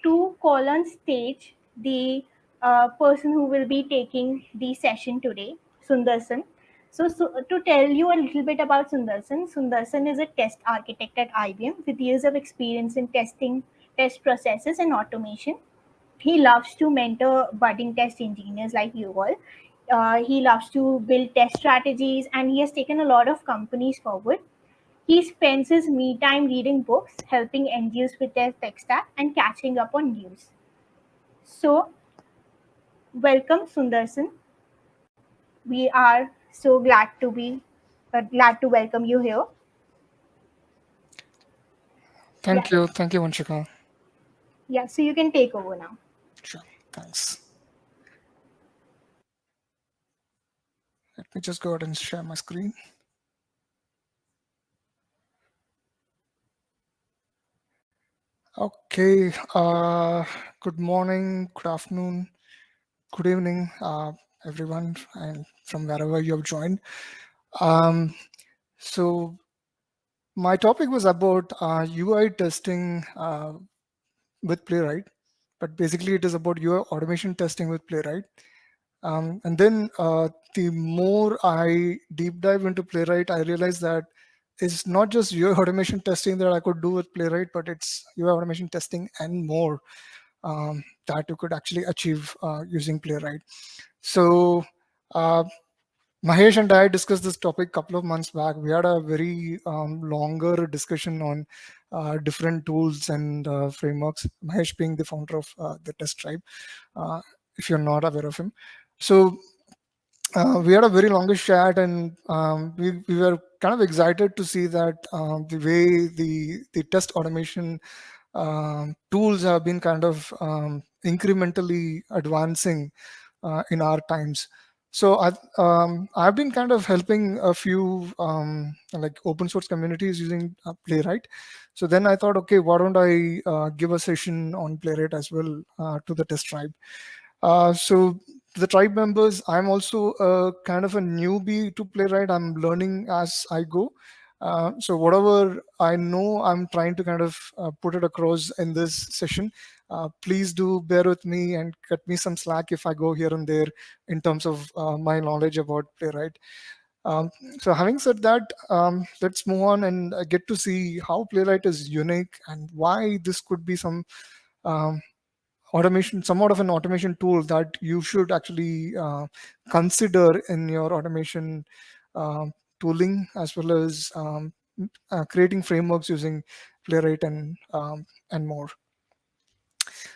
to call on stage the person who will be taking the session today, Sundarsan. So, to tell you a little bit about Sundarsan, Sundarsan is a test architect at IBM with years of experience in testing, test processes, and automation. He loves to mentor budding test engineers like you all. He loves to build test strategies, and he has taken a lot of companies forward. He spends his me time reading books, helping NGOs with their tech stack, and catching up on news. So, welcome, Sundarsan. We are so glad to welcome you here. Yeah, Thank you, Vanshika. yeah. So you can take over now. Sure, thanks. Let me just go ahead and share my screen. Okay, good morning, good afternoon, good evening, everyone, and from wherever you have joined. Um, so my topic was about UI testing with Playwright, but basically it is about UI automation testing with Playwright. And then the more I deep dive into Playwright, I realized that it's not just UI automation testing that I could do with Playwright, but it's UI automation testing and more that you could actually achieve using Playwright. So uh, Mahesh and I discussed this topic a couple of months back. We had a very longer discussion on different tools and frameworks. Mahesh being the founder of the Test Tribe, uh, if you're not aware of him. So we had a very longish chat, and we were kind of excited to see that the way the test automation tools have been kind of incrementally advancing in our times. So I've been kind of helping a few like open source communities using Playwright. So then I thought, okay, why don't I give a session on Playwright as well to the test tribe? So the tribe members, I'm also kind of a newbie to Playwright. I'm learning as I go. So whatever I know, I'm trying to kind of put it across in this session. Please do bear with me and cut me some slack if I go here and there in terms of my knowledge about Playwright. Um, so having said that, let's move on and get to see how Playwright is unique and why this could be some um, automation, somewhat of an automation tool that you should actually consider in your automation tooling, as well as creating frameworks using Playwright and more.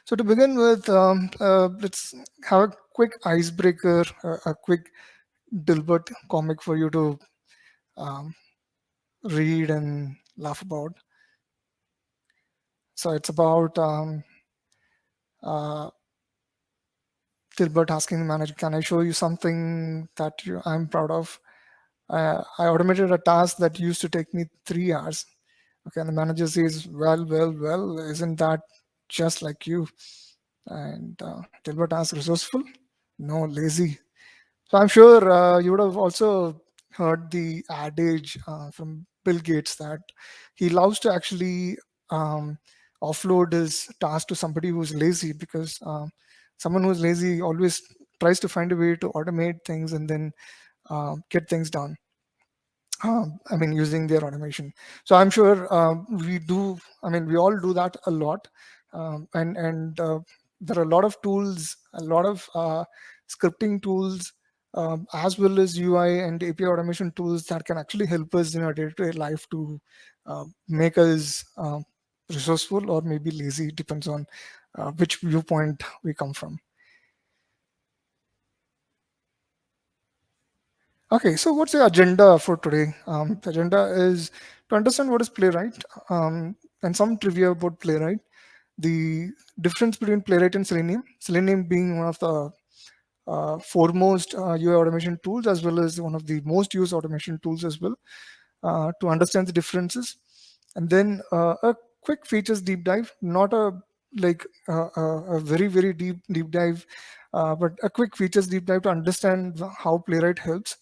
So to begin with, let's have a quick icebreaker, a quick Dilbert comic for you to um, read and laugh about. So it's about uh, Dilbert asking the manager, "Can I show you something that I'm proud of? I automated a task that used to take me 3 hours." Okay, and the manager says, well, isn't that just like you?" And Dilbert asks, "Resourceful? No, lazy." So I'm sure you would have also heard the adage from Bill Gates that he loves to actually um, offload his task to somebody who's lazy, because someone who's lazy always tries to find a way to automate things and then get things done. I mean, using their automation. So I'm sure we do. I mean, we all do that a lot, and there are a lot of tools, a lot of scripting tools, as well as UI and API automation tools that can actually help us in our day-to-day life to make us resourceful or maybe lazy. Depends on which viewpoint we come from. Okay, so what's the agenda for today? The agenda is to understand what is Playwright, and some trivia about Playwright, the difference between Playwright and Selenium, Selenium being one of the foremost UI automation tools, as well as one of the most used automation tools as well, to understand the differences. And then a quick features deep dive, not a like a very, very deep dive, but a quick features deep dive to understand how Playwright helps,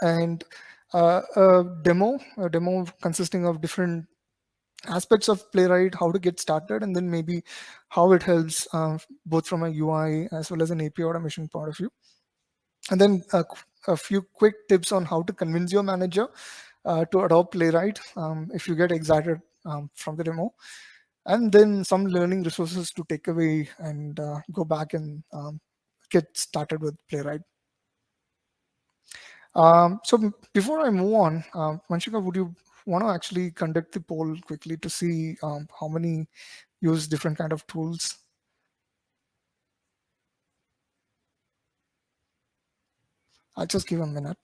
and a demo consisting of different aspects of Playwright, how to get started, and then maybe how it helps both from a UI as well as an API automation point of view. And then a few quick tips on how to convince your manager to adopt Playwright if you get excited from the demo. And then some learning resources to take away and go back and get started with Playwright. So before I move on, Vanshika, would you want to actually conduct the poll quickly to see how many use different kind of tools? I'll just give a minute.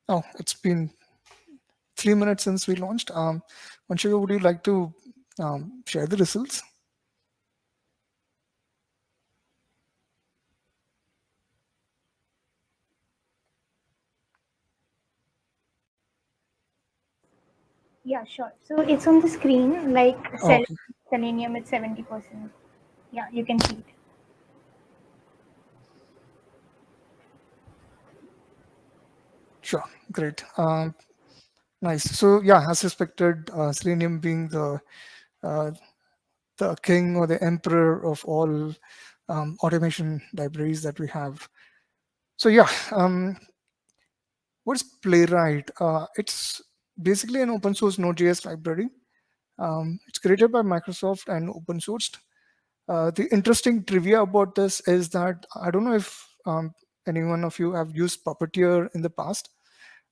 Oh, it's been 3 minutes since we launched. Vanshika, would you like to share the results? Yeah, sure. So it's on the screen, like Oh, okay, Selenium, it's 70%. Yeah, you can see it. sure, great. Nice. So yeah, as expected, Selenium being uh, the king or the emperor of all automation libraries that we have. So yeah, what's Playwright? It's basically an open source Node.js library. It's created by Microsoft and open sourced. The interesting trivia about this is that I don't know if any one of you have used Puppeteer in the past.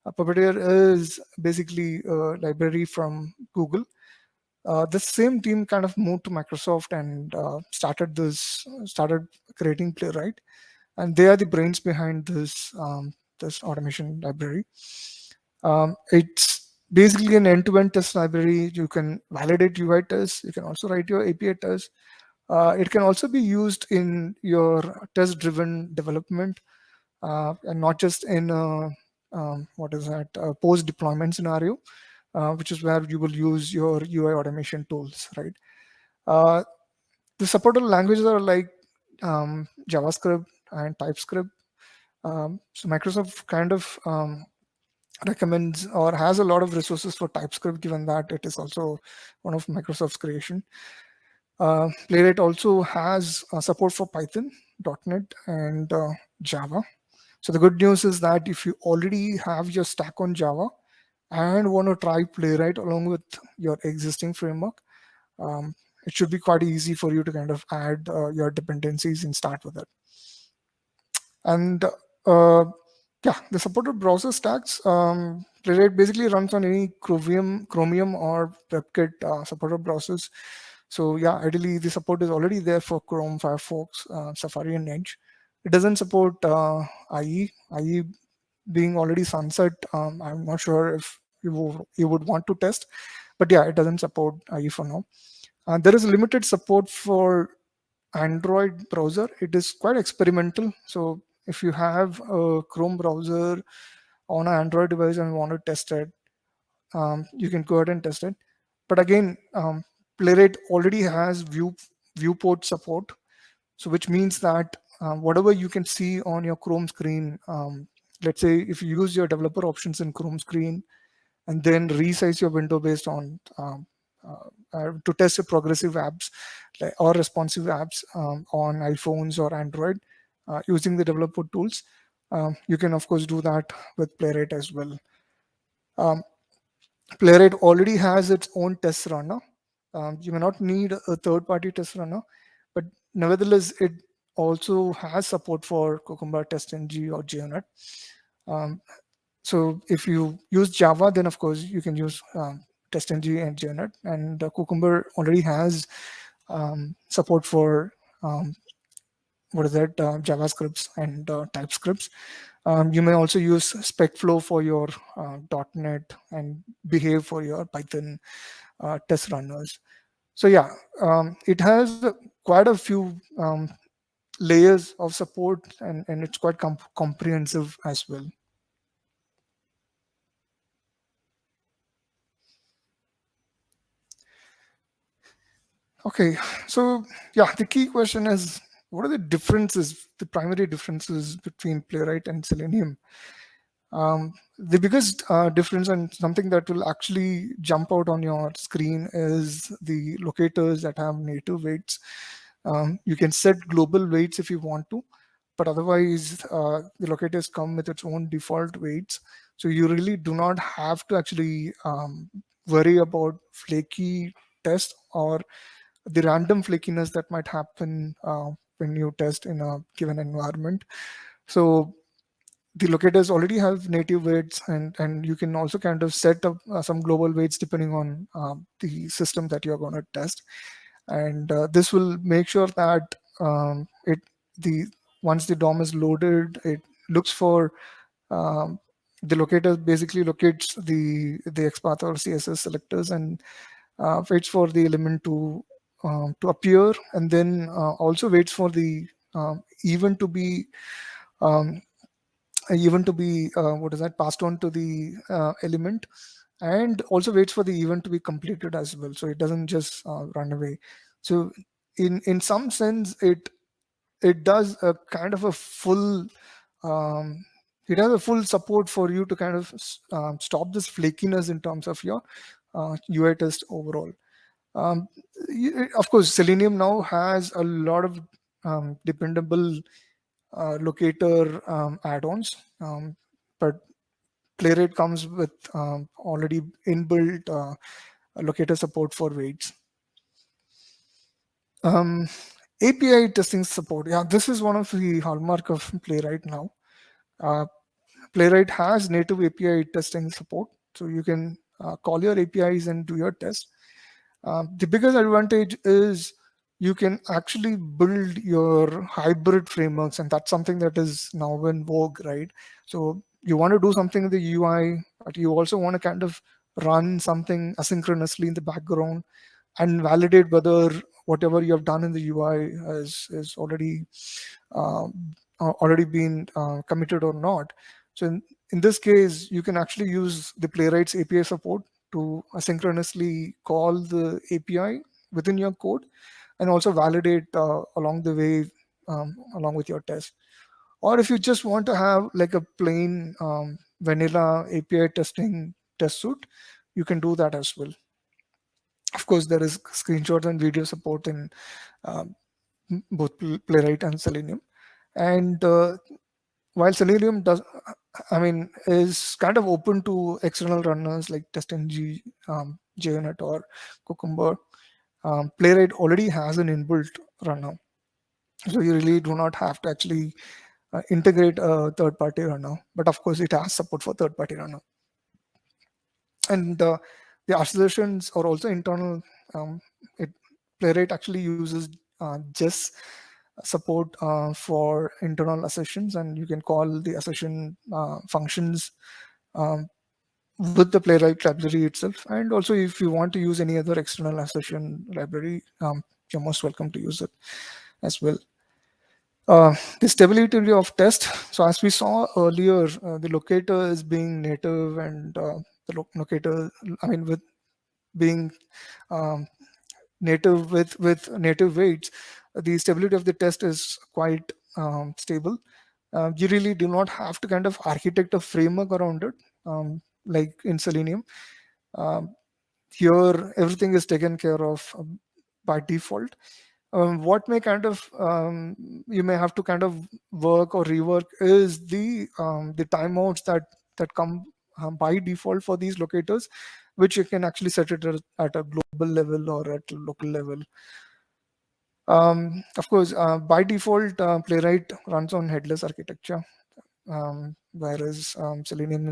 Puppeteer is basically a library from Google. The same team kind of moved to Microsoft and started creating Playwright, and they are the brains behind this automation library. It's basically an end-to-end test library. You can validate UI tests. You can also write your API tests. It can also be used in your test-driven development, and not just in what is that post-deployment scenario, which is where you will use your UI automation tools, right? Uh, the supported languages are like JavaScript and TypeScript. So Microsoft kind of recommends or has a lot of resources for TypeScript, given that it is also one of Microsoft's creation. Playwright also has support for Python, .NET, and Java. So the good news is that if you already have your stack on Java and want to try Playwright along with your existing framework, um, it should be quite easy for you to kind of add your dependencies and start with it. And yeah, the supported browser stacks. Playwright basically runs on any Chromium or WebKit supported browsers. So yeah, ideally the support is already there for Chrome, Firefox, Safari, and Edge. It doesn't support IE. IE being already sunset. I'm not sure if you would want to test, but yeah, it doesn't support IE for now. There is limited support for Android browser. It is quite experimental. So if you have a Chrome browser on an Android device and want to test it, you can go ahead and test it. But again, Playwright already has viewport support, so which means that whatever you can see on your Chrome screen, let's say if you use your developer options in Chrome screen and then resize your window based on to test the progressive apps or responsive apps on iPhones or Android using the developer tools. You can of course do that with Playwright as well. Um, Playwright already has its own test runner. You may not need a third-party test runner, but nevertheless, it also has support for Cucumber, TestNG, or JUnit. Um, so if you use Java, then of course you can use TestNG and JUnit. And Cucumber already has support for what is that JavaScripts and TypeScripts. You may also use SpecFlow for your .NET and Behave for your Python test runners. So yeah, it has quite a few layers of support, and it's quite comprehensive as well. Okay, so yeah, the key question is, what are the differences, the primary differences between Playwright and Selenium? The biggest difference, and something that will actually jump out on your screen, is the locators that have native weights. You can set global weights if you want to, but otherwise the locators come with its own default weights. So you really do not have to actually worry about flaky test or the random flakiness that might happen when you test in a given environment. So the locators already have native weights, and you can also kind of set up some global weights depending on the system that you're going to test. And this will make sure that it the once the DOM is loaded, it looks for um, the locator basically locates the XPath or CSS selectors, and waits for the element to appear, and then also waits for the event to be um, what is that, passed on to the element, and also waits for the event to be completed as well, so it doesn't just run away. So in some sense, it does a kind of a full um, it has a full support for you to kind of stop this flakiness in terms of your UI test overall. um, of course, Selenium now has a lot of dependable locator add-ons, but Playwright comes with already inbuilt locator support for weights. Um, API testing support. Yeah, this is one of the hallmark of Playwright now. Uh, Playwright has native API testing support, so you can call your APIs and do your test. The biggest advantage is you can actually build your hybrid frameworks, and that's something that is now in vogue, right? So you want to do something in the UI, but you also want to kind of run something asynchronously in the background and validate whether whatever you have done in the UI is already been committed or not. So in this case, you can actually use the Playwright's API support to asynchronously call the API within your code, and also validate along the way, along with your test. Or if you just want to have like a plain vanilla API testing test suite, you can do that as well. Of course, there is screenshot and video support in um, both Playwright and Selenium. And while Selenium is kind of open to external runners like TestNG, JUnit, or Cucumber, Playwright already has an inbuilt runner. So you really do not have to actually integrate a third-party runner. But of course, it has support for third-party runner. And the assertions are also internal. Um, it, Playwright actually uses just support for internal assertions, and you can call the assertion functions um, with the Playwright library itself. And also, if you want to use any other external assertion library, you're most welcome to use it as well. The stability of test. So as we saw earlier, the locator is being native, and the locator, with being um, native with native weights, the stability of the test is quite stable. You really do not have to kind of architect a framework around it, like in Selenium. Um, Here, everything is taken care of by default. What may kind of you may have to kind of work or rework is the timeouts that come by default for these locators, which you can actually set it at a global level or at a local level. Of course, by default, Playwright runs on headless architecture, whereas Selenium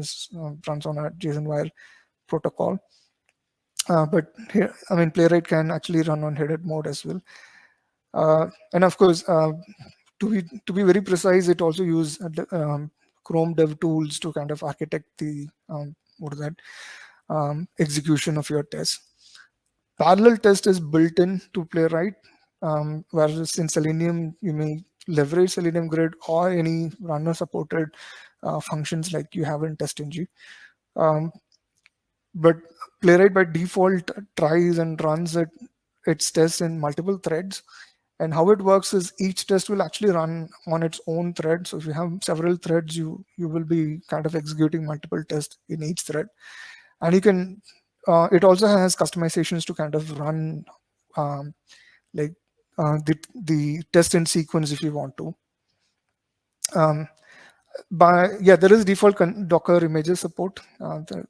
runs on a JSON wire protocol. But here, Playwright can actually run on headed mode as well. And of course, to be very precise, it also use Chrome Dev Tools to kind of architect the what is that execution of your test. Parallel test is built in to Playwright, whereas in Selenium you may leverage Selenium Grid or any runner supported functions like you have in TestNG. But Playwright by default tries and runs its tests in multiple threads. And how it works is each test will actually run on its own thread. So if you have several threads, you will be kind of executing multiple tests in each thread. And you can it also has customizations to kind of run um, like the test in sequence if you want to. There is default Docker images support.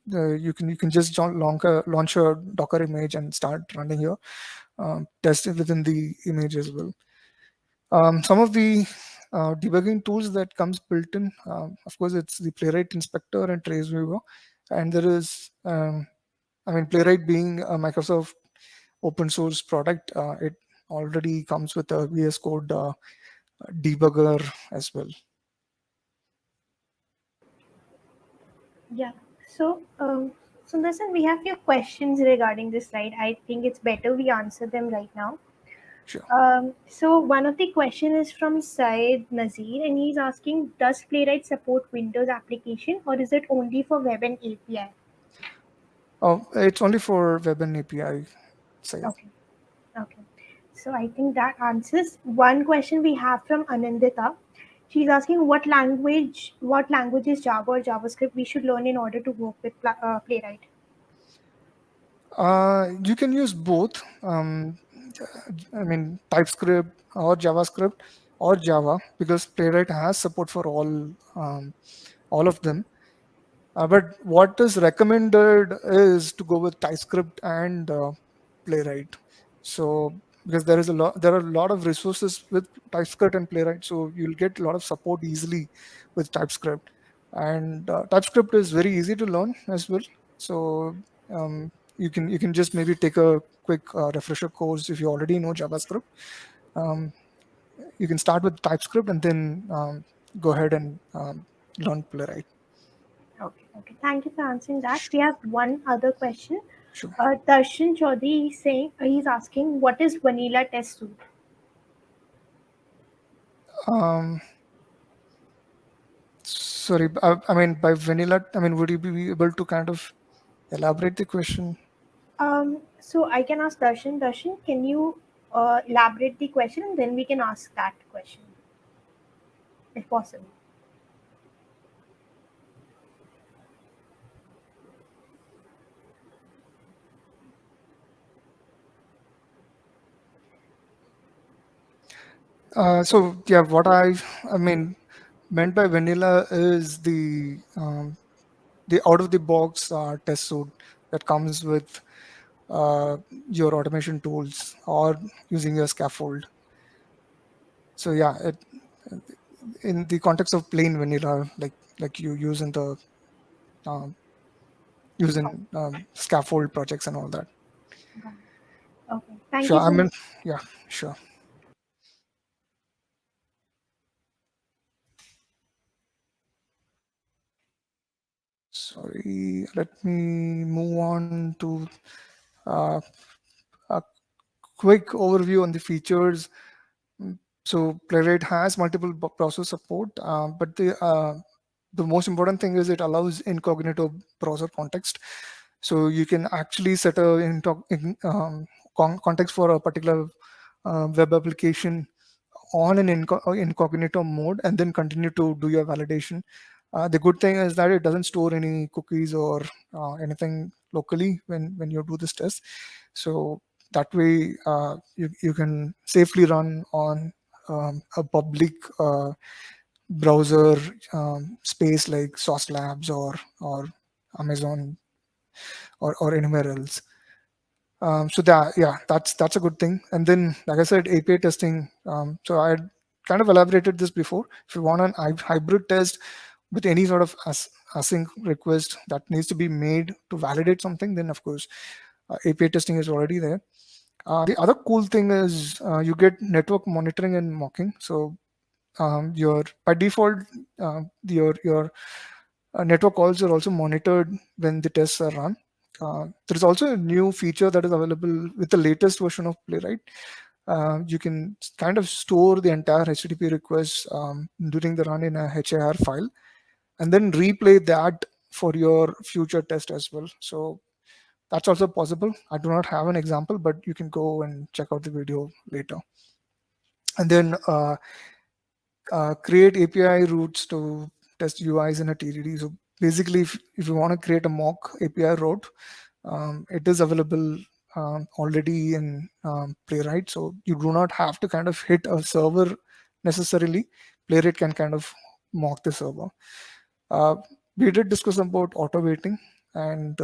You can just launch a Docker image and start running your test within the image as well. Some of the debugging tools that comes built in, of course, it's the Playwright Inspector and Traceability, and there is, Playwright being a Microsoft open source product, it already comes with a VS Code debugger as well. Yeah. So, Sundaresan, we have few questions regarding this slide. I think it's better we answer them right now. Sure. So one of the question is from Syed Nazir, and he's asking, does Playwright support Windows application, or is it only for web and API? Oh, it's only for web and API side. Okay. Okay. So I think that answers one question we have from Anandita. She's asking what language is Java or JavaScript we should learn in order to work with Playwright. You can use both. TypeScript or JavaScript or Java, because Playwright has support for all of them. But what is recommended is to go with TypeScript and Playwright. So because there are a lot of resources with TypeScript and Playwright, so you'll get a lot of support easily with TypeScript. And TypeScript is very easy to learn as well. So you can just maybe take a quick refresher course if you already know JavaScript. Um, you can start with TypeScript and then go ahead and learn Playwright. Okay. Okay. Thank you for answering that. We have one other question. Sure. Darshan Chaudhary is saying he's asking what is vanilla test suite. Um, Sorry, by vanilla, would you be able to kind of elaborate the question? So I can ask Darshan. Darshan, can you elaborate the question and then we can ask that question if possible. So yeah, I mean meant by vanilla is the out of the box test suite that comes with your automation tools or using your scaffold. So yeah, in the context of plain vanilla, like you use in the um, Oh, using scaffold projects and all that. got it. Okay. Thank Sure. you so much. Yeah, sure. Sorry, let me move on to uh, a quick overview on the features. So Playwright has multiple browser support, but the most important thing is it allows incognito browser context. So you can actually set a context for a particular web application on an incognito mode and then continue to do your validation. The good thing is that it doesn't store any cookies or anything locally when you do this test. So that way you can safely run on a public browser space like Sauce Labs or Amazon or anywhere else. So that's a good thing. And then, like I said, API testing. So I had kind of elaborated this before. If you want an hybrid test with any sort of async request that needs to be made to validate something, then of course API testing is already there. The other cool thing is you get network monitoring and mocking. So your by default your network calls are also monitored when the tests are run. There is also a new feature that is available with the latest version of Playwright. You can kind of store the entire HTTP request during the run in a HAR file, and then replay that for your future test as well. So that's also possible. I do not have an example, but you can go and check out the video later. And then create API routes to test UIs in a TDD. So basically, if you want to create a mock API route, it is available already in Playwright. So you do not have to kind of hit a server necessarily. Playwright can kind of mock the server. Uh, we did discuss about auto waiting, and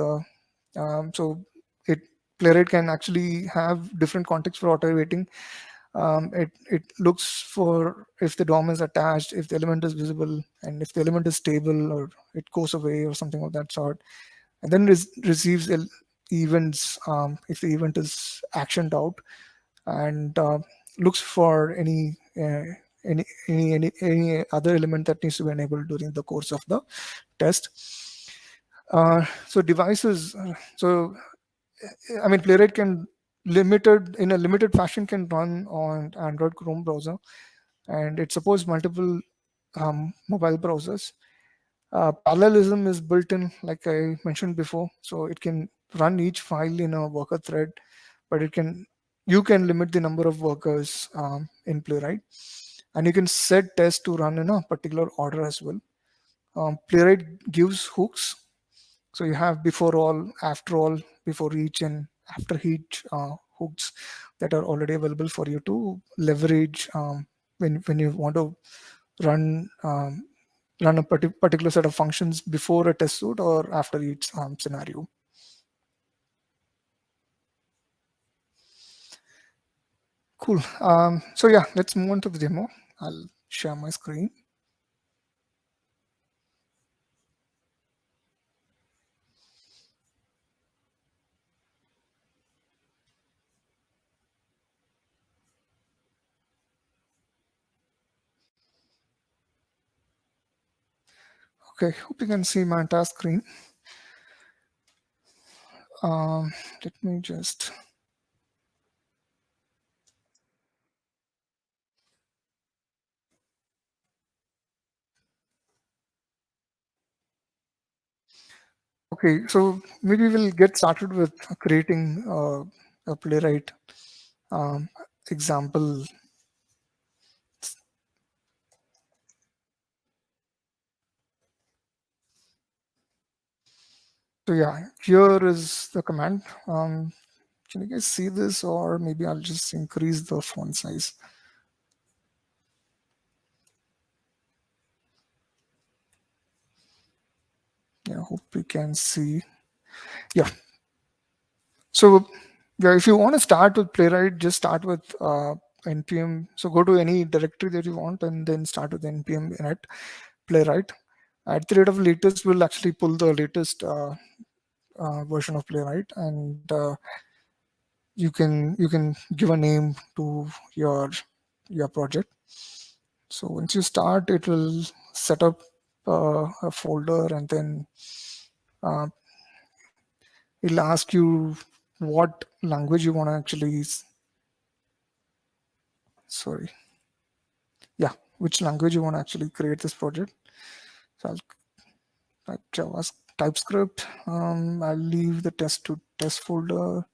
so it Playwright can actually have different contexts for auto waiting. It looks for if the DOM is attached, if the element is visible, and if the element is stable or it goes away or something of that sort, and then receives events if the event is actioned out, and looks for any other element that needs to be enabled during the course of the test. So devices. So I mean, Playwright can in a limited fashion can run on Android Chrome browser, and it supports multiple mobile browsers. Parallelism is built in, like I mentioned before, so it can run each file in a worker thread, but you can limit the number of workers in Playwright, and you can set tests to run in a particular order as well. Playwright gives hooks, so you have before all, after all, before each, and after each hooks that are already available for you to leverage when you want to run run a particular set of functions before a test suite or after each scenario. Cool. So yeah, let's move on to the demo. I'll share my screen. Okay, hope you can see my entire screen. Let me just. Okay, so maybe we'll get started with creating a Playwright example. So yeah, here is the command. Can you guys see this, or maybe I'll just increase the font size. Yeah, hope we can see. Yeah. So yeah, if you want to start with Playwright, just start with npm. So go to any directory that you want and then start with npm init Playwright. At the rate of latest, we'll actually pull the latest version of Playwright, and you can give a name to your project. So once you start, it will set up a folder, and then uh, it'll ask you what language you want to actually. Sorry, yeah, which language you want to actually create this project. So I'll type Typescript. I'll leave the test to test folder.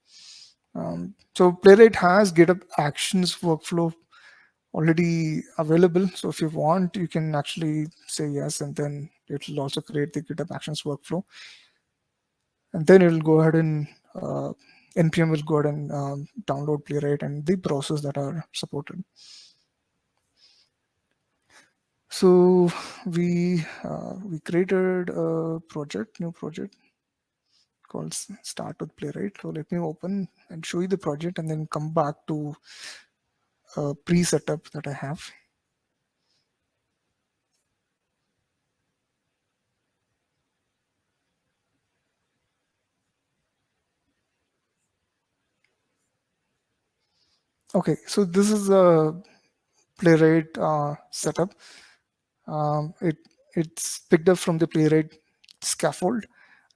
So Playwright has GitHub Actions workflow already available. So if you want, you can actually say yes, and then it will also create the GitHub Actions workflow. And then it will go ahead and npm will go ahead and download Playwright and the browsers that are supported. So we created a new project called Start with Playwright. So let me open and show you the project, and then come back to a pre-setup that I have. Okay, so this is a Playwright setup. It's picked up from the Playwright scaffold,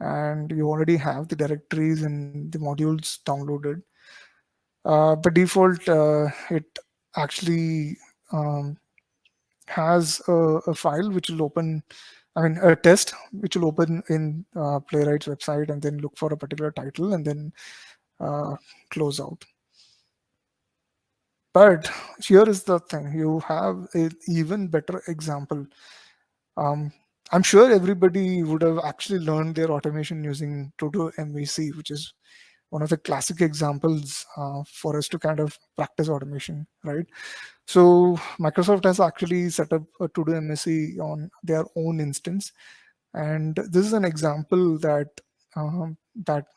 and you already have the directories and the modules downloaded. By default, it actually um, has a file which will open, I mean, a test which will open in Playwright's website and then look for a particular title and then uh, close out. But here is the thing, you have an even better example. Um, I'm sure everybody would have actually learned their automation using Todo MVC, which is one of the classic examples for us to kind of practice automation, right? So Microsoft has actually set up a To-Do MSC on their own instance, and this is an example that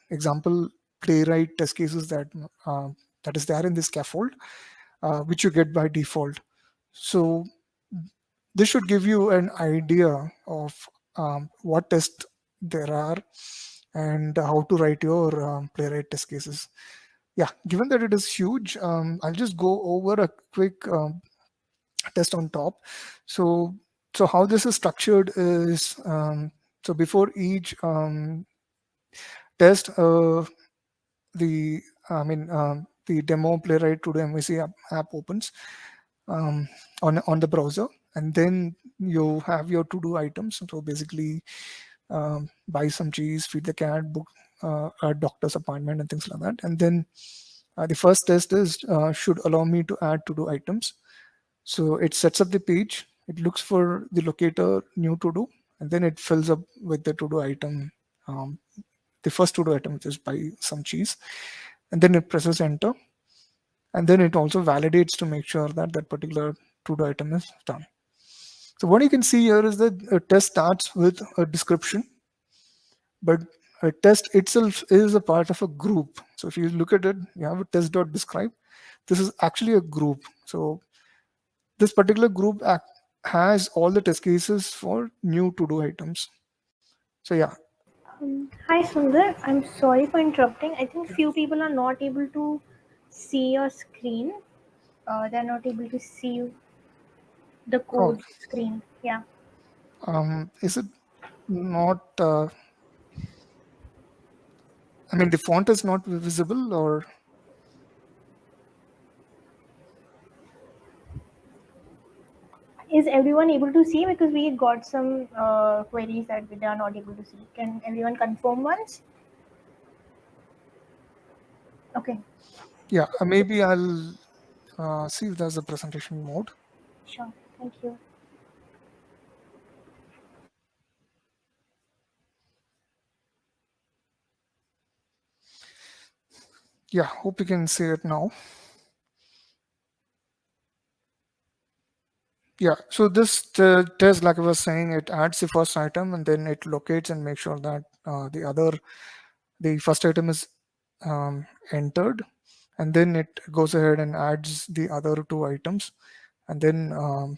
example playwright test cases that is there in this scaffold, which you get by default. So this should give you an idea of what tests there are and how to write your playwright test cases. Yeah, given that it is huge, I'll just go over a quick test on top. So, so how this is structured is, so before each test, the the demo playwright to the MVC app opens on the browser, and then you have your to do items. So basically, buy some cheese, feed the cat, book a doctor's appointment, and things like that. And then the first test is should allow me to add to do items. So it sets up the page, it looks for the locator new to do, and then it fills up with the to do item, um, the first to do item, which is buy some cheese, and then it presses enter, and then it also validates to make sure that that particular to do item is done. So what you can see here is that a test starts with a description, but a test itself is a part of a group. So if you look at it, you have a test.describe. This is actually a group. So this particular group has all the test cases for new to do items. So yeah. Hi Sundar, I'm sorry for interrupting. I think few people are not able to see your screen. They're not able to see the Oh, code screen. Yeah. is it not? I mean, the font is not visible, or Is everyone able to see? Because we got some queries that they are not able to see. Can everyone confirm once? Okay, yeah, maybe I'll see if there's a presentation mode. sure. Thank you. Yeah, hope you can see it now. Yeah, so this test, like I was saying, it adds the first item and then it locates and makes sure that the first item is entered, and then it goes ahead and adds the other two items, and then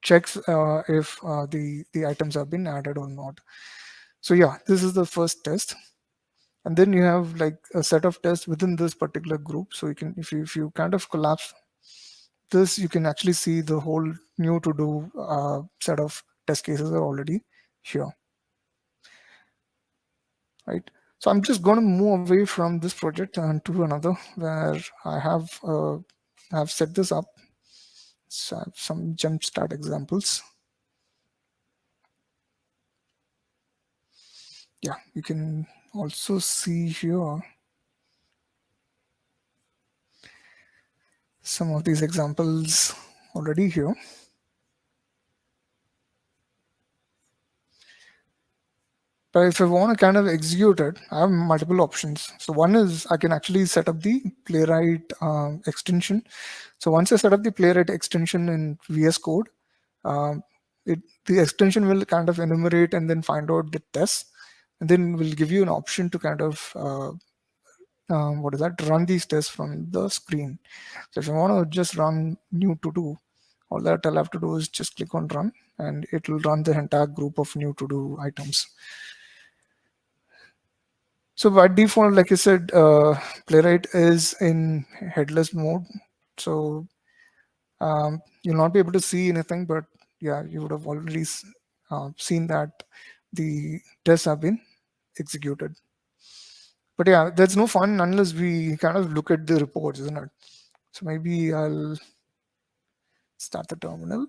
checks if the items have been added or not. So yeah, this is the first test, and then you have like a set of tests within this particular group. So you can, if you kind of collapse this, you can actually see the whole new to do set of test cases are already here, right? So I'm just going to move away from this project and to another where I have set this up. So I have some jumpstart examples. Yeah, you can also see here some of these examples already here. But if I want to kind of execute it, I have multiple options. So one is I can actually set up the Playwright extension. So once I set up the Playwright extension in VS Code, um, the extension will kind of enumerate and then find out the tests, and then will give you an option to kind of what is that? Run these tests from the screen. So if you want to just run new to do, all that I'll have to do is just click on run, and it will run the entire group of new to do items. So by default, like I said, Playwright is in headless mode. So you'll not be able to see anything, but yeah, you would have already seen that the tests have been executed. But yeah, there's no fun unless we kind of look at the reports, isn't it? So maybe I'll start the terminal.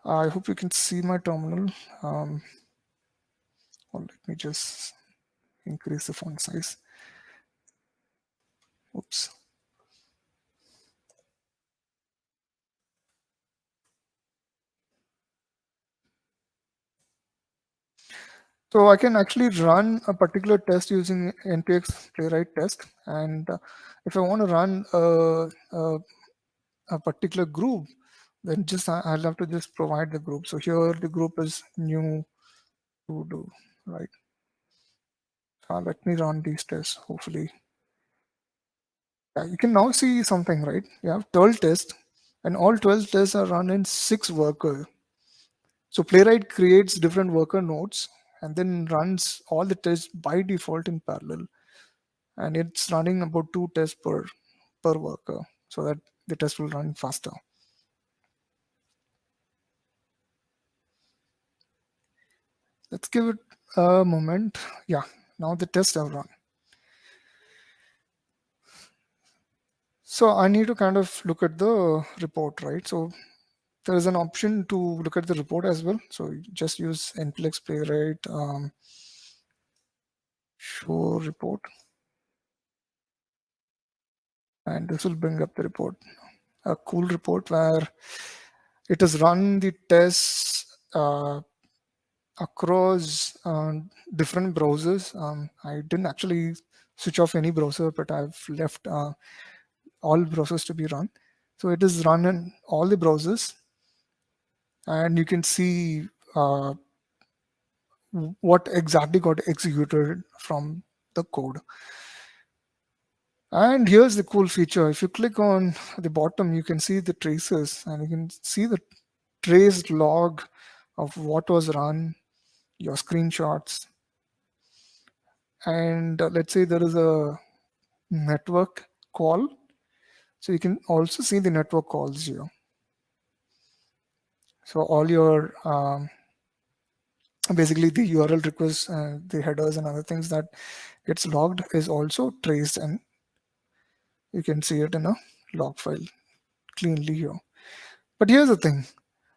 I hope you can see my terminal. Or let me just increase the font size. Oops. So I can actually run a particular test using npx playwright test, and if I want to run a particular group, then just I'll have to just provide the group. So here the group is new to do, right? Let me run these tests. Hopefully, yeah, you can now see something, right? You have 12 tests, and all 12 tests are run in 6 workers. So Playwright creates different worker nodes and then runs all the tests by default in parallel, and it's running about 2 tests per worker, so that the test will run faster. Let's give it a moment. Yeah, now the tests have run. So I need to kind of look at the report, right? So there is an option to look at the report as well. So you just use npx playwright show report, and this will bring up the report. A cool report where it has run the tests across different browsers. I didn't actually switch off any browser, but I've left all browsers to be run. So it is run in all the browsers, and you can see what exactly got executed from the code. And here's the cool feature. If you click on the bottom, you can see the traces, and you can see the trace log of what was run, your screenshots. And let's say there is a network call. So you can also see the network calls here. So all your basically the URL requests, the headers and other things that gets logged is also traced, and you can see it in a log file cleanly here. But here's the thing.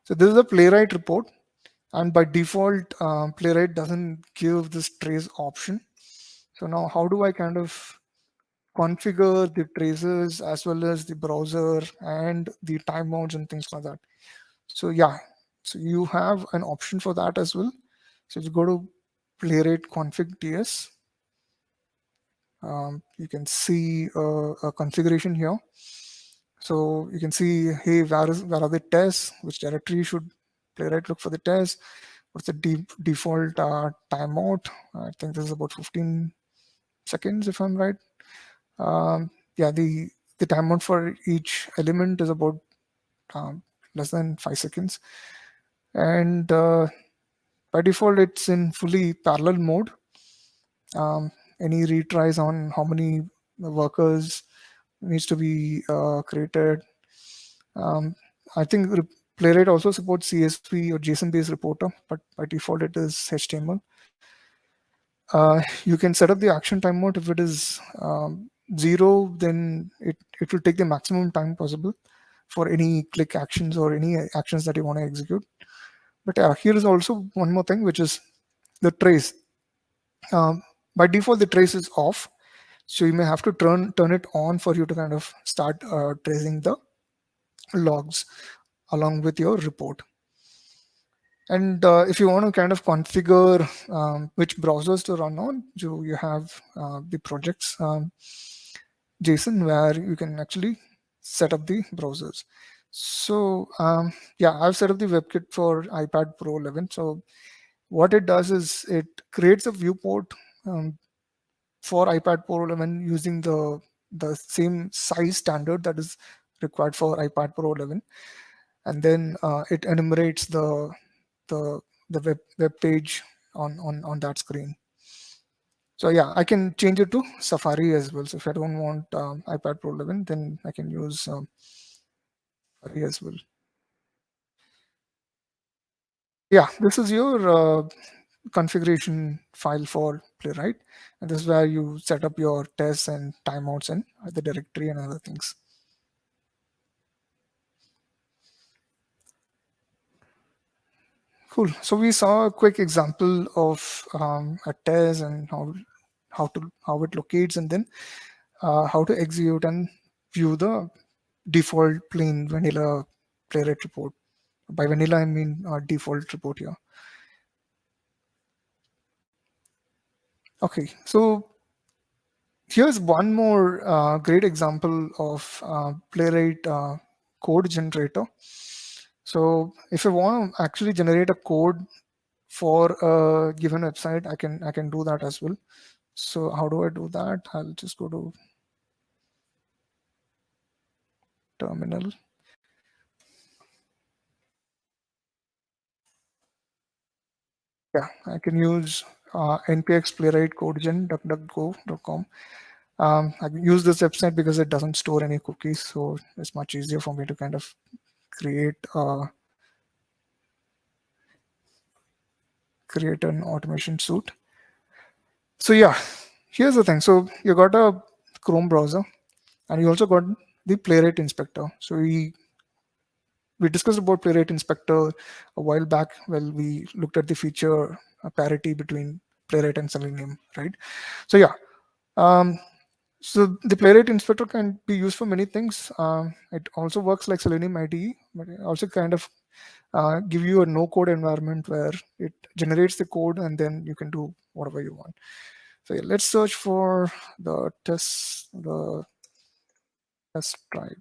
So this is a Playwright report, and by default, Playwright doesn't give this trace option. So now how do I kind of configure the traces as well as the browser and the timeouts and things like that? So yeah, so you have an option for that as well. So if you go to Playwright config ts, you can see a configuration here. So you can see, hey, where are the tests? Which directory should Playwright look for the test? What's the default timeout? I think this is about 15 seconds, if I'm right. Yeah, the timeout for each element is about less than 5 seconds. And by default, it's in fully parallel mode. Any retries on how many workers needs to be created. I think Playwright also supports CSV or JSON-based reporter, but by default it is HTML. You can set up the action timeout. If it is 0, then it will take the maximum time possible for any click actions or any actions that you want to execute. But here is also one more thing, which is the trace. By default, the trace is off, so you may have to turn it on for you to kind of start tracing the logs along with your report. And if you want to kind of configure which browsers to run on, so you have the projects JSON where you can actually set up the browsers. So yeah, I've set up the WebKit for iPad Pro 11. So what it does is it creates a viewport for iPad Pro 11 using the same size standard that is required for iPad Pro 11, and then it enumerates the web page on that screen. So yeah, I can change it to Safari as well. So if I don't want iPad Pro 11, then I can use Safari as well. Yeah, this is your configuration file for Playwright, and this is where you set up your tests and timeouts and the directory and other things. Cool. So we saw a quick example of a test and how it locates, and then how to execute and view the default plain vanilla Playwright report. By vanilla, I mean default report here. Okay, so here's one more great example of Playwright code generator. So if I want to actually generate a code for a given website, I can do that as well. So how do I do that? I'll just go to terminal. Yeah, I can use npx playwright codegen duckduckgo.com. I use this website because it doesn't store any cookies, so it's much easier for me to kind of create create an automation suite. So yeah, here's the thing. So you got a Chrome browser, and you also got the Playwright Inspector. So we discussed about Playwright Inspector a while back when we looked at the feature parity between Playwright and Selenium, right? So yeah, so the Playwright Inspector can be used for many things. It also works like Selenium IDE, but it also kind of give you a no-code environment where it generates the code and then you can do whatever you want. So yeah, let's search for the test tribe.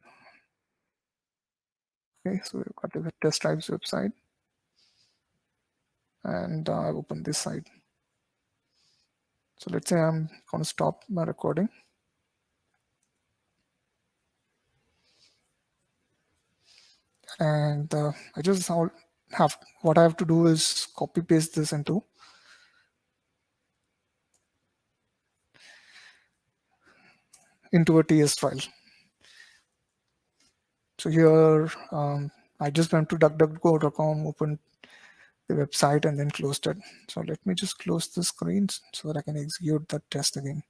Okay, so we've got the test tribes website, and I've opened this site. So let's say I'm going to stop my recording. And I just have what I have to do is copy paste this into a TS file. So here I just went to duckduckgo.com, opened the website, and then closed it. So let me just close the screen so that I can execute that test again.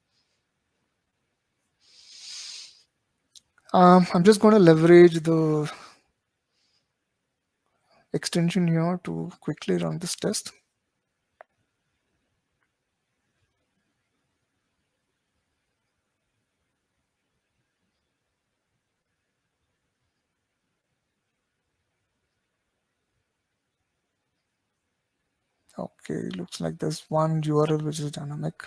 I'm just going to leverage the extension here to quickly run this test. Okay, looks like there's one URL which is dynamic.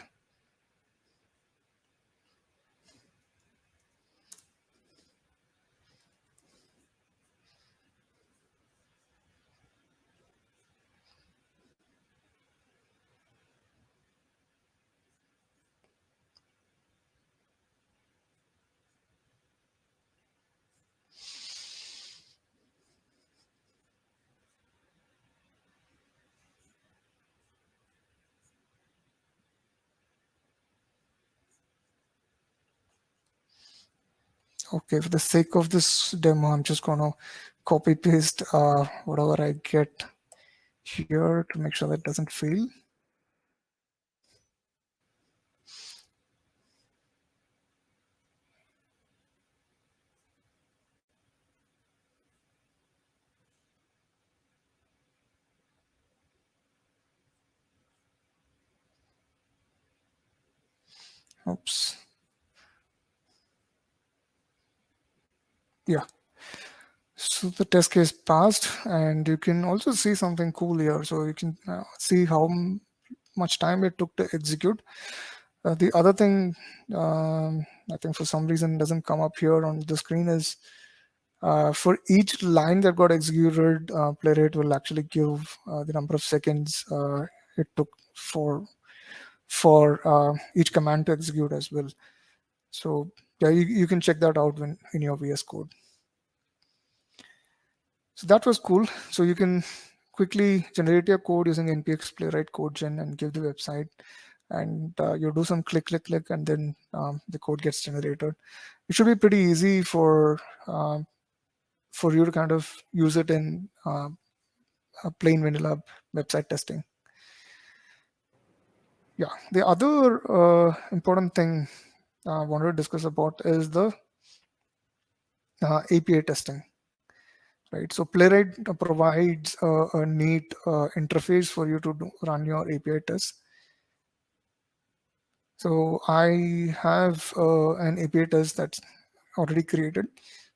Okay, for the sake of this demo, I'm just going to copy paste whatever I get here to make sure that doesn't fail. Oops. Yeah. So the test case passed, and you can also see something cool here. So you can see how much time it took to execute. The other thing, I think for some reason doesn't come up here on the screen is for each line that got executed, Playwright will actually give the number of seconds it took for each command to execute as well. So yeah, you can check that out when in your VS Code. So that was cool. So you can quickly generate your code using npx playwright codegen and give the website, and you do some click, and then the code gets generated. It should be pretty easy for you to kind of use it in plain vanilla website testing. Yeah, the other important thing I wanted to discuss about is the API testing. Right, so Playwright provides a neat interface for you to run your API tests. So I have an API test that's already created.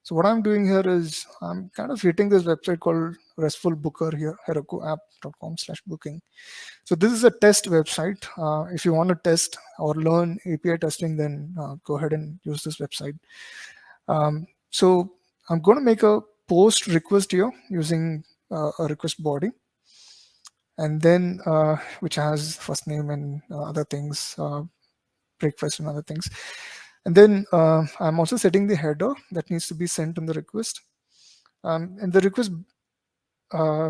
So what I'm doing here is I'm kind of hitting this website called RESTful Booker here, herokuapp.com/booking. So this is a test website. If you want to test or learn API testing, then go ahead and use this website. So I'm going to make a post request here using a request body, and then which has first name and other things, breakfast and other things. And then I'm also setting the header that needs to be sent on the request. And the request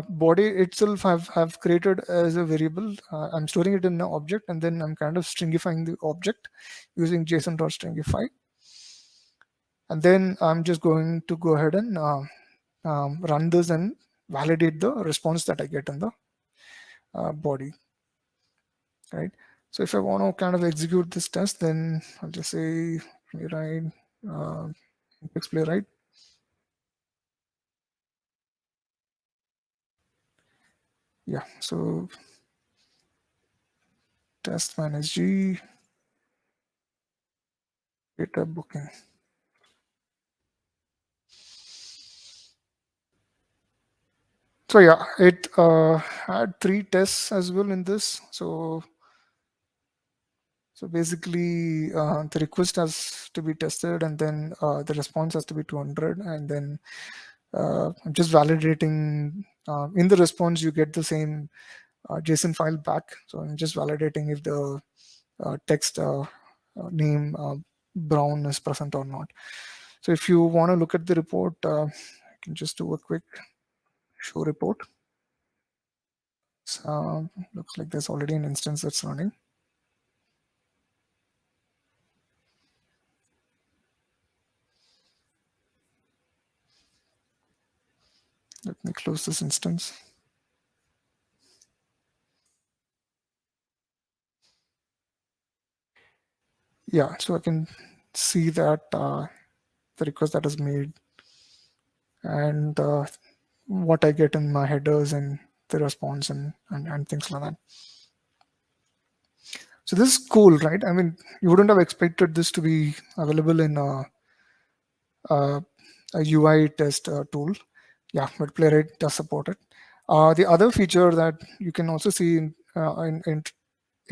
body itself have created as a variable. I'm storing it in an object, and then I'm kind of stringifying the object using JSON.stringify. And then I'm just going to go ahead and run this and validate the response that I get in the body, right? So if I want to kind of execute this test, then I'll just say playwright, fix playwright. Yeah, so test manage G, data booking. So yeah, it had 3 tests as well in this. So basically, the request has to be tested, and then the response has to be 200, and then I'm just validating. In the response, you get the same JSON file back. So I'm just validating if the text name Brown is present or not. So if you want to look at the report, I can just do a quick show report. So, looks like there's already an instance that's running. Let me close this instance. Yeah, so I can see that the request that is made and what I get in my headers and the response and things like that. So this is cool, right? I mean, you wouldn't have expected this to be available in a UI test tool. Yeah, but Playwright does support it. The other feature that you can also see in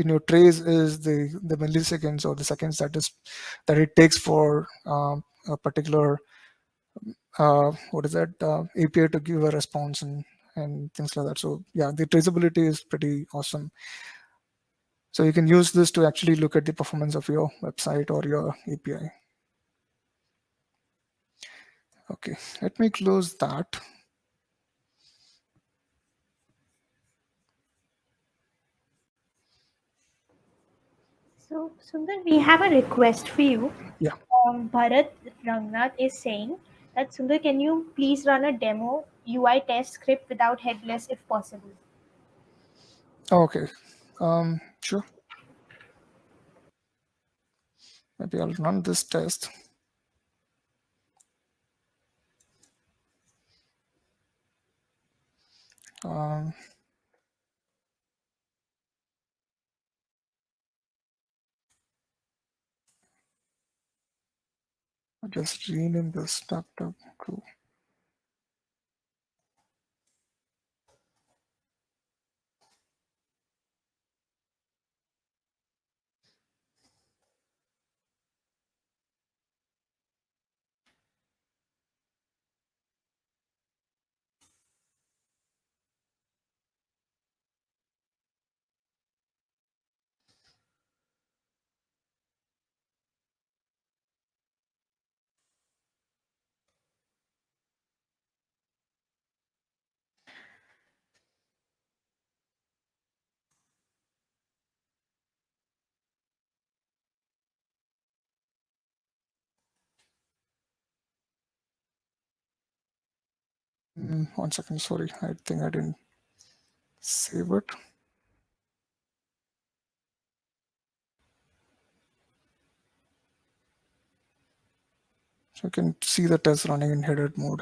your trace is the milliseconds or the seconds that it takes for a particular what is that API to give a response and things like that. So yeah, the traceability is pretty awesome. So you can use this to actually look at the performance of your website or your API. Okay, let me close that. So, Sundar, we have a request for you. Yeah. Bharat Rangnath is saying that, Sundar, can you please run a demo UI test script without headless if possible? Okay. Sure. Maybe I'll run this test. Um, I'll just rename this laptop. Cool. One second. Sorry, I think I didn't. Save it. So you can see the test running in headed mode.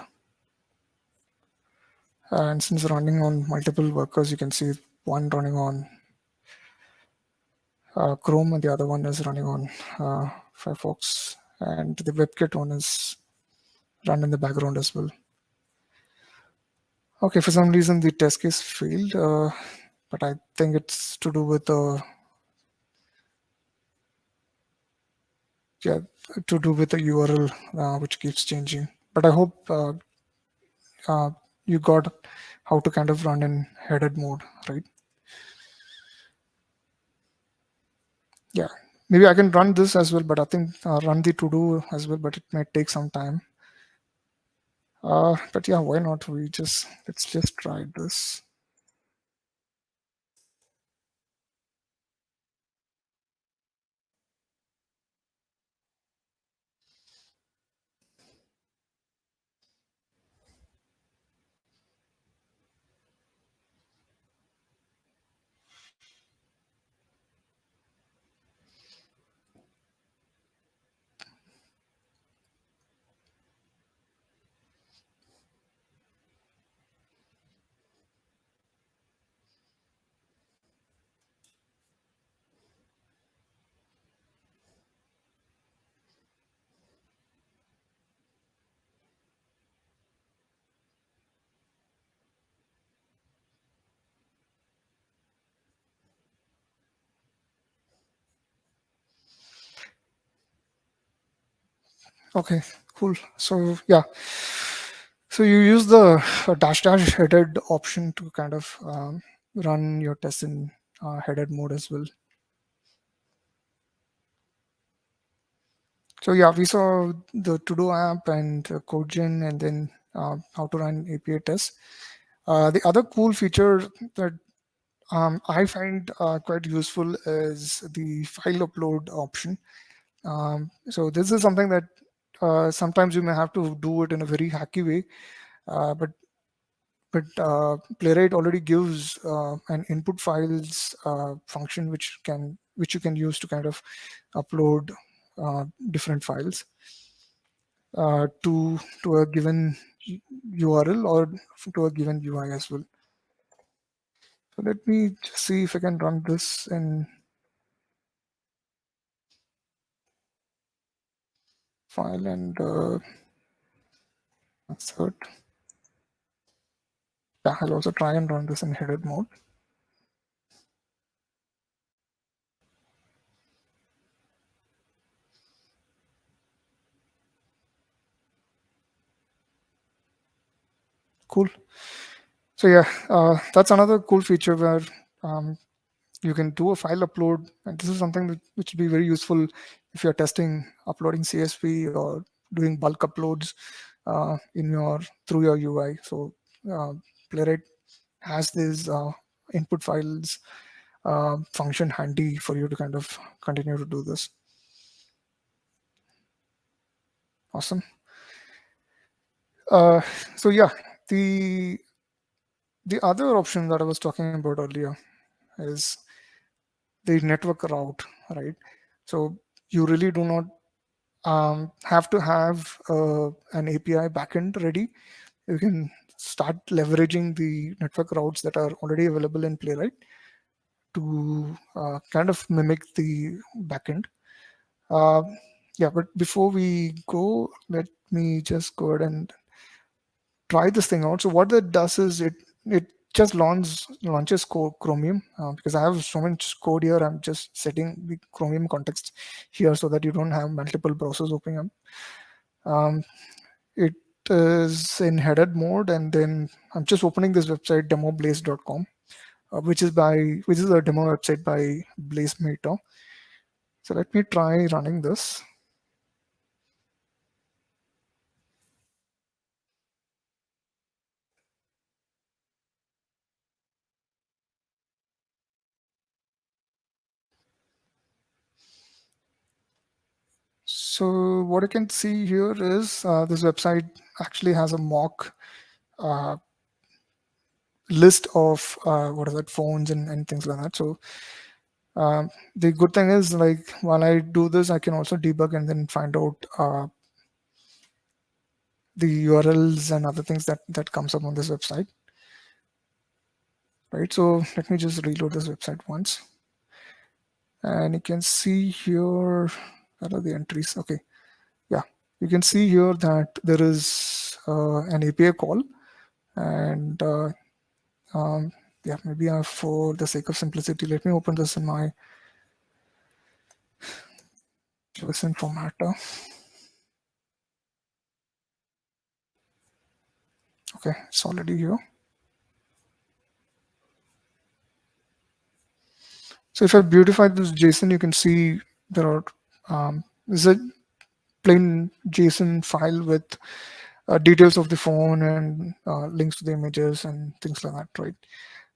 And since running on multiple workers, you can see one running on Chrome and the other one is running on Firefox. And the WebKit one is run in the background as well. Okay, for some reason the test case failed, but I think it's to do with the yeah to do with the URL which keeps changing. But I hope uh, you got how to kind of run in headed mode, right? Yeah, maybe I can run this as well, but I think run the to do as well, but it might take some time. But yeah, why not? Let's just try this. Okay, cool. So yeah, so you use the dash dash headed option to kind of run your tests in headed mode as well. So yeah, we saw the to-do app and CodeGen, and then how to run API tests. The other cool feature that I find quite useful is the file upload option. So this is something that sometimes you may have to do it in a very hacky way, but Playwright already gives an input files function which you can use to kind of upload different files to a given URL or to a given UI as well. So let me just see if I can run this in file and insert. Yeah, I'll also try and run this in headed mode. Cool. So yeah, that's another cool feature where um, you can do a file upload, and this is something which will be very useful if you're testing uploading CSV or doing bulk uploads in your through your UI. So Playwright has this input files function handy for you to kind of continue to do this. Awesome. So yeah, the other option that I was talking about earlier is the network route, right? So you really do not have to have an API backend ready. You can start leveraging the network routes that are already available in Playwright to kind of mimic the backend. Uh, yeah, but before we go, let me just go ahead and try this thing out. So what that does is it just launches Chromium because I have so much code here. I'm just setting the Chromium context here so that you don't have multiple browsers opening up. It is in headed mode, and then I'm just opening this website demoblaze.com, which is a demo website by Blaze Meta. So let me try running this. So what I can see here is this website actually has a mock list of what is that, phones and things like that. So the good thing is, like, while I do this, I can also debug and then find out the URLs and other things that comes up on this website, right? So let me just reload this website once, and you can see here, what are the entries? Okay, yeah, you can see here that there is an API call, and yeah, maybe for the sake of simplicity, let me open this in my JSON formatter. Okay, it's already here. So if I beautify this JSON, you can see there are this is a plain JSON file with details of the phone and links to the images and things like that, right?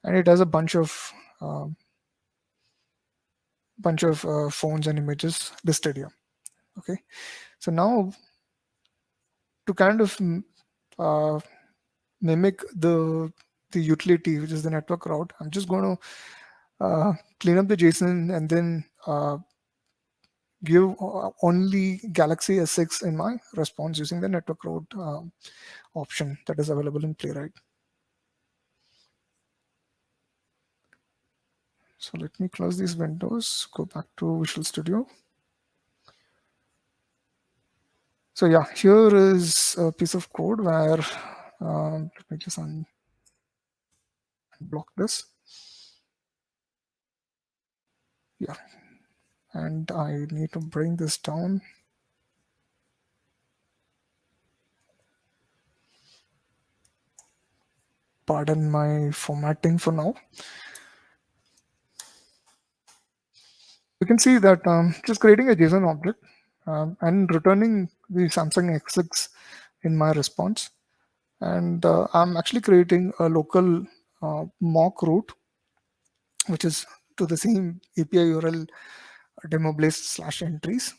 And it has a bunch of phones and images listed here. Okay, so now to kind of uh, mimic the utility, which is the network route, I'm just going to clean up the JSON and then give only Galaxy S6 in my response using the network route option that is available in Playwright. So let me close these windows, go back to Visual Studio. So yeah, here is a piece of code where let me just unblock this. Yeah, and I need to bring this down. Pardon my formatting for now. You can see that just creating a JSON object and returning the Samsung X6 in my response. And I'm actually creating a local mock route, which is to the same API URL demo-blaze/entries.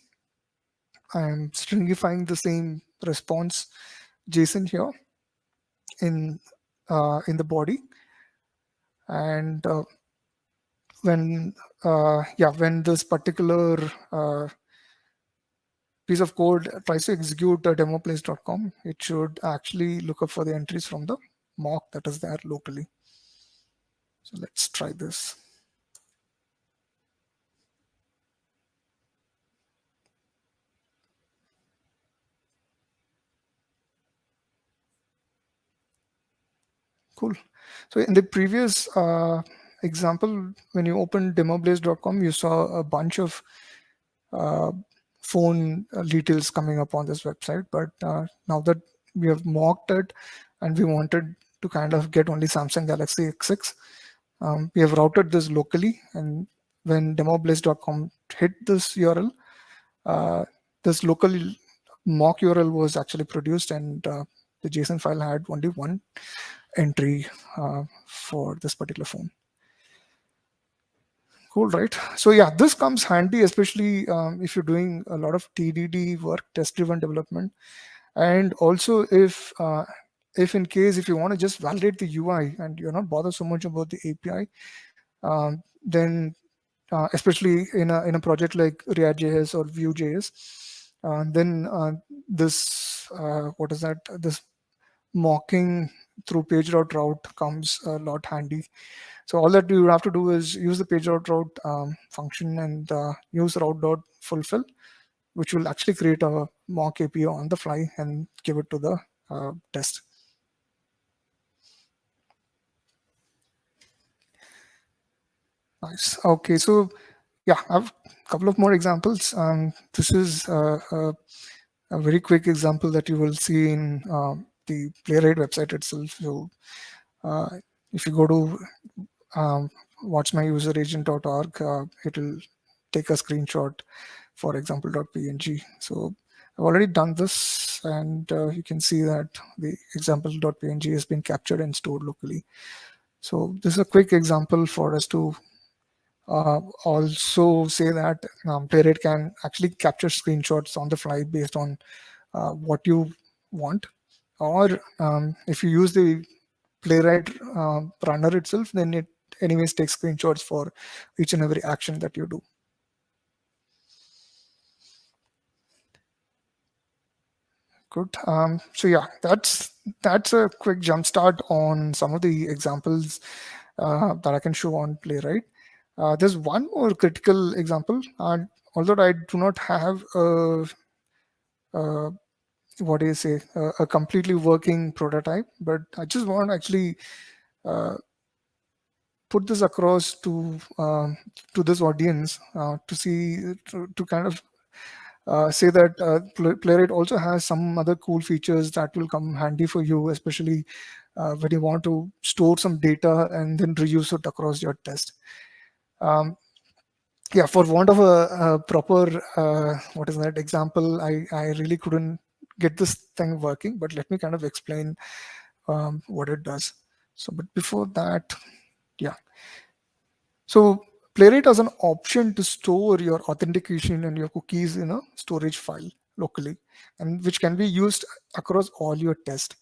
I'm stringifying the same response JSON here in the body, and when this particular piece of code tries to execute demoplace.com, it should actually look up for the entries from the mock that is there locally. So let's try this. Cool. So in the previous example, when you opened demoblaze.com, you saw a bunch of phone details coming up on this website. But now that we have mocked it and we wanted to kind of get only Samsung Galaxy X6, we have routed this locally. And when demoblaze.com hit this URL, this local mock URL was actually produced, and the JSON file had only one entry for this particular phone. Cool, right? So yeah, this comes handy, especially if you're doing a lot of TDD work, test-driven development, and also if in case if you want to just validate the UI and you're not bothered so much about the API, then especially in a project like React.js or Vue.js, then this what is that? This mocking through page route comes a lot handy. So all that you have to do is use the page route function and use route.fulfill, which will actually create a mock API on the fly and give it to the test. Nice. Okay, so yeah, I have a couple of more examples. This is a very quick example that you will see in the Playwright website itself. So if you go to watchmyuseragent.org, it will take a screenshot for example.png. So I've already done this, and you can see that the example.png has been captured and stored locally. So this is a quick example for us to also say that Playwright can actually capture screenshots on the fly based on what you want. Or if you use the Playwright runner itself, then it anyways takes screenshots for each and every action that you do. Good. So yeah, that's a quick jump start on some of the examples that I can show on Playwright. There's one more critical example. Although I do not have a what do you say, a completely working prototype, but I just want to actually uh, put this across to this audience to see to kind of say that Playwright also has some other cool features that will come handy for you, especially when you want to store some data and then reuse it across your test. Yeah, for want of a proper what is that example, I really couldn't get this thing working, but let me kind of explain what it does. So, but before that, yeah. So Playwright has an option to store your authentication and your cookies in a storage file locally, and which can be used across all your tests.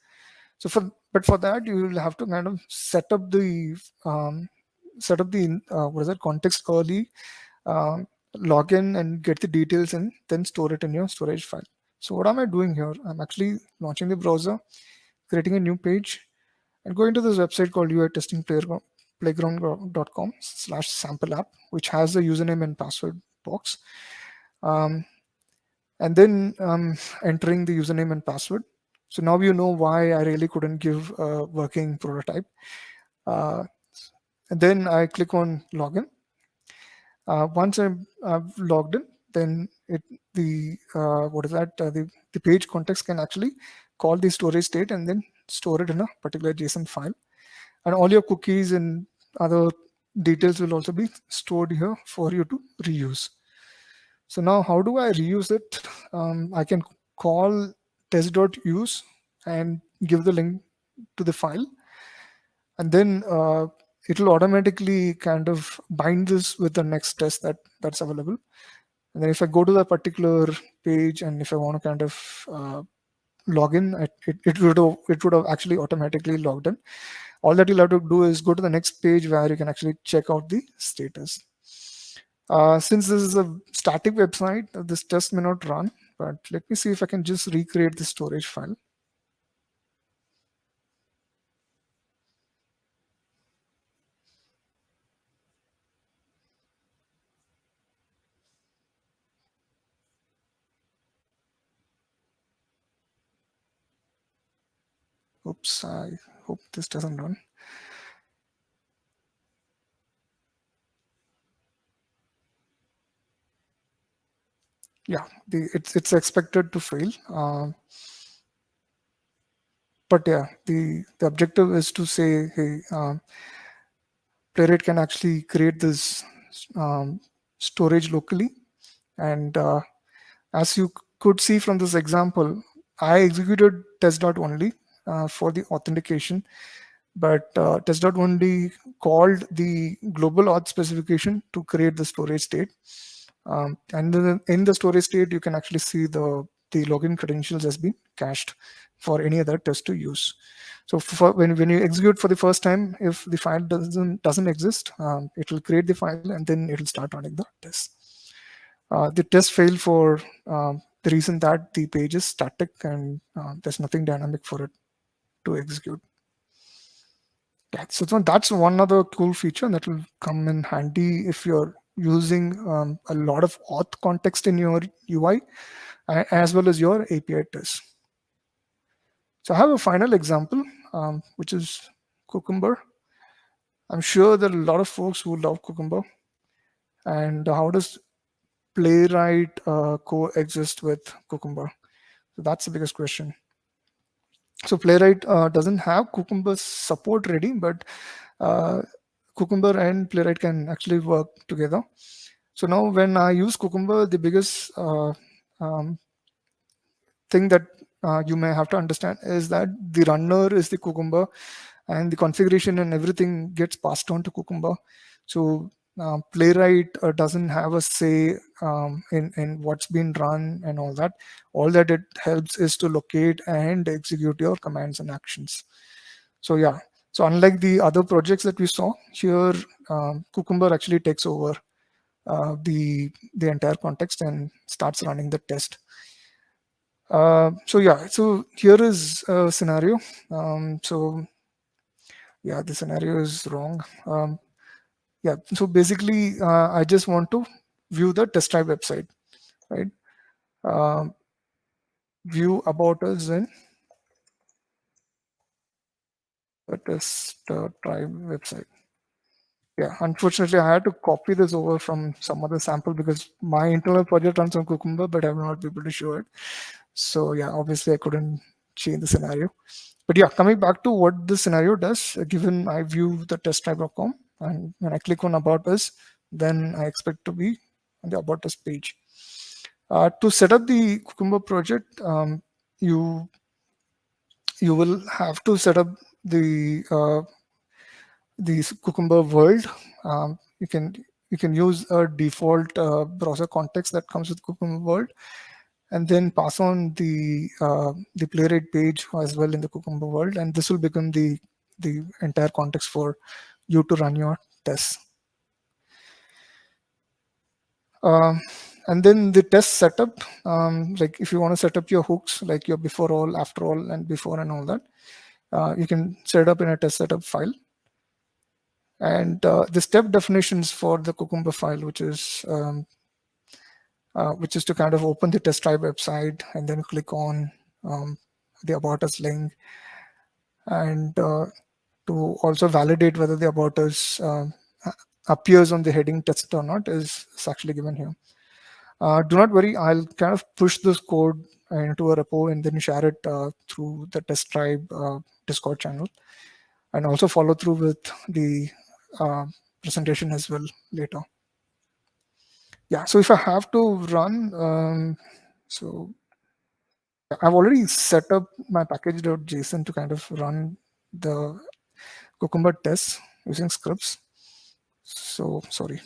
So for that you will have to kind of set up the what is that context early, log in and get the details and then store it in your storage file. So what am I doing here? I'm actually launching the browser, creating a new page, and going to this website called UI testing playground.com/sample app, which has the username and password box. Um, and then entering the username and password. So now you know why I really couldn't give a working prototype. Uh, and then I click on login. Once I've logged in, then the what is that the page context can actually call the storage state and then store it in a particular JSON file, and all your cookies and other details will also be stored here for you to reuse. So now how do I reuse it? I can call test.use and give the link to the file, and then it will automatically kind of bind this with the next test that's available. And then if I go to that particular page and if I want to kind of log in, it would have actually automatically logged in. All that you'll have to do is go to the next page where you can actually check out the status. Since this is a static website, this test may not run, but let me see if I can just recreate the storage file. Oops, I hope this doesn't run. Yeah, it's expected to fail. But yeah, the objective is to say, hey, Playwright can actually create this storage locally. And as you could see from this example, I executed test.only for the authentication, but test.only called the global auth specification to create the storage state. And then in the storage state, you can actually see the login credentials has been cached for any other test to use. So when you execute for the first time, if the file doesn't exist, it will create the file and then it will start running the test. The test failed for the reason that the page is static and there's nothing dynamic for it to execute. Yeah, so that's one other cool feature that will come in handy if you're using a lot of auth context in your UI as well as your API tests. So I have a final example, which is Cucumber. I'm sure there are a lot of folks who love Cucumber. And how does Playwright coexist with Cucumber? So that's the biggest question. So Playwright doesn't have Cucumber support ready, but Cucumber and Playwright can actually work together. So now when I use Cucumber, the biggest thing that you may have to understand is that the runner is the Cucumber and the configuration and everything gets passed on to Cucumber. So Playwright doesn't have a say in what's been run and all that. All that it helps is to locate and execute your commands and actions. So yeah, So unlike the other projects that we saw here, Cucumber actually takes over the entire context and starts running the test. So yeah, so here is a scenario. So yeah, the scenario is wrong. Yeah, so basically, I just want to view the test drive website, right? Um, View about us in the test drive website. Yeah, unfortunately, I had to copy this over from some other sample because my internal project runs on Cucumber, but I'm not able to show it. So yeah, obviously I couldn't change the scenario. But yeah, coming back to what the scenario does, given I view the testtribe.com, and when I click on About Us, then I expect to be on the About Us page. To set up the Cucumber project, you you will have to set up the Cucumber world. You can use a default browser context that comes with Cucumber world, and then pass on the Playwright page as well in the Cucumber world, and this will become the entire context for you to run your tests. Um, and then the test setup, like if you want to set up your hooks, like your before all, after all, and before and all that, you can set it up in a test setup file. And the step definitions for the Cucumber file, which is to kind of open the test drive website and then click on the About Us link, and to also validate whether the About Us appears on the heading test or not is actually given here. Do not worry, I'll kind of push this code into a repo and then share it through the test tribe Discord channel, and also follow through with the presentation as well later. Yeah, so if I have to run, so I've already set up my package.json to kind of run the Cucumber tests using scripts. So sorry.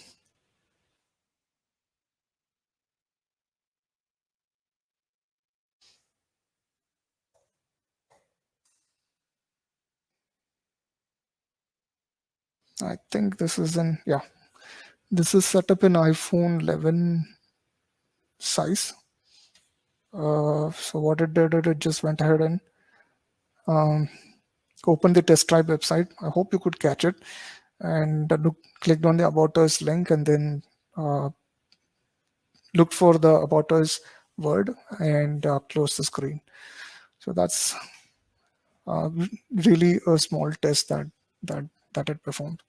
I think this is this is set up in iPhone 11 size. So what it did, it just went ahead and opened the test tribe website. I hope you could catch it, and clicked on the About Us link, and then looked for the About Us word and closed the screen. So that's really a small test that that it performed.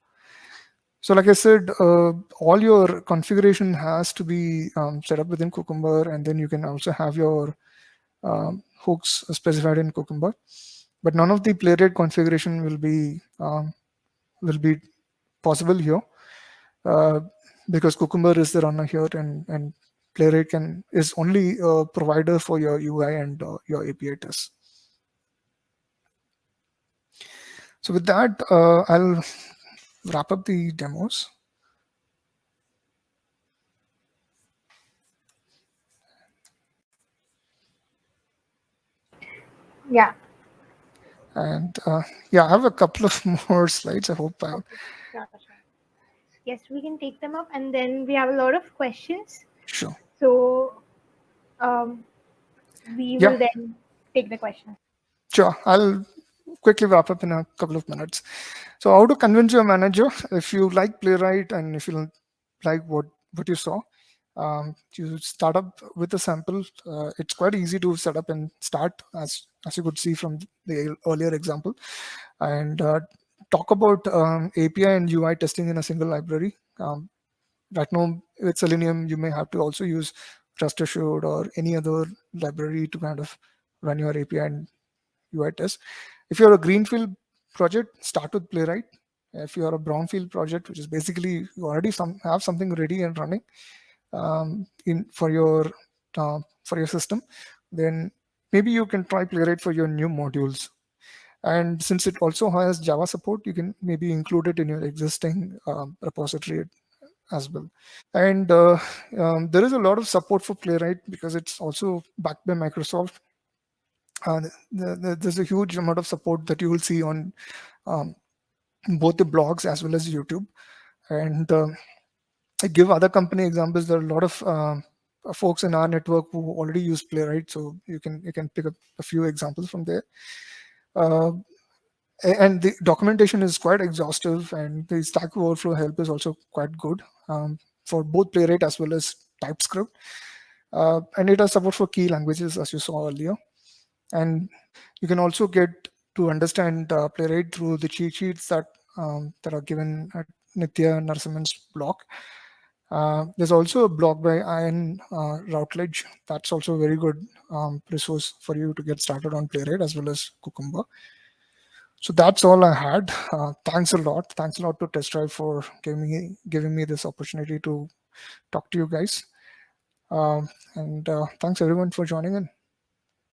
So like I said, all your configuration has to be set up within Cucumber, and then you can also have your hooks specified in Cucumber. But none of the Playwright configuration will be possible here because Cucumber is the runner here, and Playwright is only a provider for your UI and your API tests. So with that, I'll wrap up the demos. Yeah. And yeah, I have a couple of more slides. I hope I. Okay. Sure, sure. Yes, we can take them up, and then we have a lot of questions. Sure. So um, we Yeah, will then take the questions. sure. I'll quickly wrap up in a couple of minutes. So how to convince your manager if you like Playwright and if you like what you saw. You start up with a sample. It's quite easy to set up and start, as you could see from the earlier example, and talk about API and UI testing in a single library. Right now, with Selenium, you may have to also use Trust Assured or any other library to kind of run your API and UI test. If you're a greenfield project, start with Playwright. If you're a brownfield project, which is basically you already have something ready and running in for your system, then maybe you can try Playwright for your new modules. And since it also has Java support, you can maybe include it in your existing repository as well. And there is a lot of support for Playwright because it's also backed by Microsoft. There's a huge amount of support that you will see on both the blogs as well as YouTube. And I give other company examples. There are a lot of folks in our network who already use Playwright, so you can pick up a few examples from there. Uh, and the documentation is quite exhaustive, and the Stack Overflow help is also quite good for both Playwright as well as TypeScript. And it has support for key languages, as you saw earlier. And you can also get to understand Playwright through the cheat sheets that are given at Nitya Narasimhan's blog. There's also a blog by Ian Routledge. That's also a very good resource for you to get started on Playwright as well as Cucumber. So that's all I had. Thanks a lot. Thanks a lot to Test Drive for giving me this opportunity to talk to you guys. And thanks everyone for joining in.